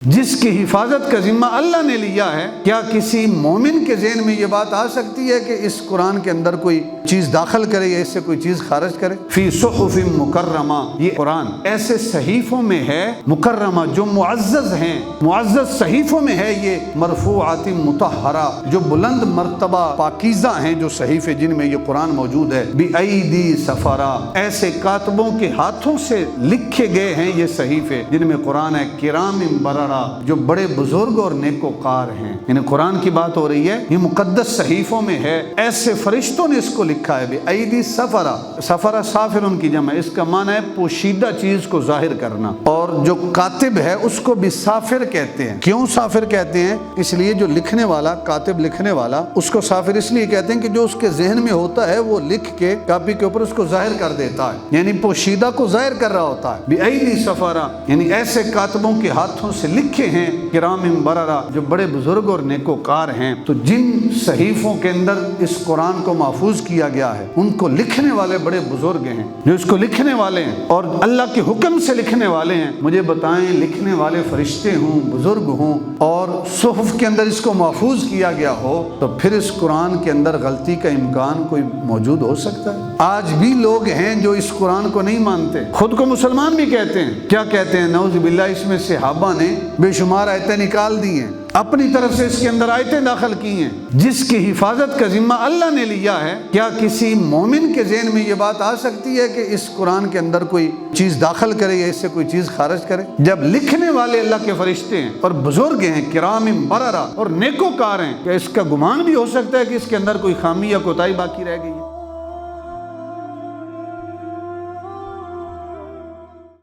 جس کی حفاظت کا ذمہ اللہ نے لیا ہے، کیا کسی مومن کے ذہن میں یہ بات آ سکتی ہے کہ اس قرآن کے اندر کوئی چیز داخل کرے یا اس سے کوئی چیز خارج کرے؟ فی صحف مکرمہ، یہ قرآن ایسے صحیفوں میں ہے مکرمہ جو معزز ہیں، معزز صحیفوں میں ہے، یہ مرفوعات مطہرہ جو بلند مرتبہ پاکیزہ ہیں، جو صحیفے جن میں یہ قرآن موجود ہے، بِأَيْدِي سَفَرَا، ایسے کاتبوں کے ہاتھوں سے لکھے گئے ہیں یہ صحیفے جن میں قرآن ہے، کرام بررہ، جو بڑے بزرگ اور نیکوکار ہیں۔ یعنی قرآن کی بات ہو رہی ہے، یہ مقدس صحیفوں میں ہے، ایسے فرشتوں نے اس کو لکھا ہے۔ بِأَيْدِي سَفَرَا، سفرہ سافرن کی جمع، اس کا معنی ہے پوشیدہ چیز کو ظاہر کرنا، اور جو کاتب ہے اس کو بھی سافر کہتے ہیں۔ کیوں سافر کہتے ہیں؟ اس لیے جو لکھنے والا، کاتب لکھنے والا، اس کو سافر اس لیے کہتے ہیں کہ جو اس کے ذہن میں ہوتا ہے وہ لکھ کے کاپی کے اوپر اس کو ظاہر کر دیتا ہے، یعنی پوشیدہ کو ظاہر کر رہا ہوتا ہے۔ بِأَيْدِي سَفَرَا، یعنی ایسے کاتبوں کے ہاتھوں سے لکھے ہیں، کرام بررہ، جو بڑے بزرگ اور نیکوکار ہیں۔ تو جن صحیفوں کے اندر اس قرآن کو محفوظ کیا گیا ہے، ان کو لکھنے والے بڑے بزرگ ہیں، جو اس کو لکھنے والے ہیں اور اللہ کے حکم سے لکھنے والے ہیں۔ مجھے بتائیں، لکھنے والے فرشتے ہوں، بزرگ ہوں، اور صحف کے اندر اس کو محفوظ کیا گیا ہو، تو پھر اس قرآن کے اندر غلطی کا امکان کوئی موجود ہو سکتا ہے؟ آج بھی لوگ ہیں جو اس قرآن کو نہیں مانتے، خود کو مسلمان بھی کہتے ہیں۔ کیا کہتے ہیں؟ نعوذ باللہ، اس میں صحابہ نے بے شمار آیتیں نکال دی ہیں، اپنی طرف سے اس کے اندر آیتیں داخل کی ہیں۔ جس کی حفاظت کا ذمہ اللہ نے لیا ہے، کیا کسی مومن کے ذہن میں یہ بات آ سکتی ہے کہ اس قرآن کے اندر کوئی چیز داخل کرے یا اس سے کوئی چیز خارج کرے؟ جب لکھنے والے اللہ کے فرشتے ہیں اور بزرگ ہیں، کرام بررہ اور نیکوکار ہیں، کیا اس کا گمان بھی ہو سکتا ہے کہ اس کے اندر کوئی خامی یا کوتاہی باقی رہ گئی ہے؟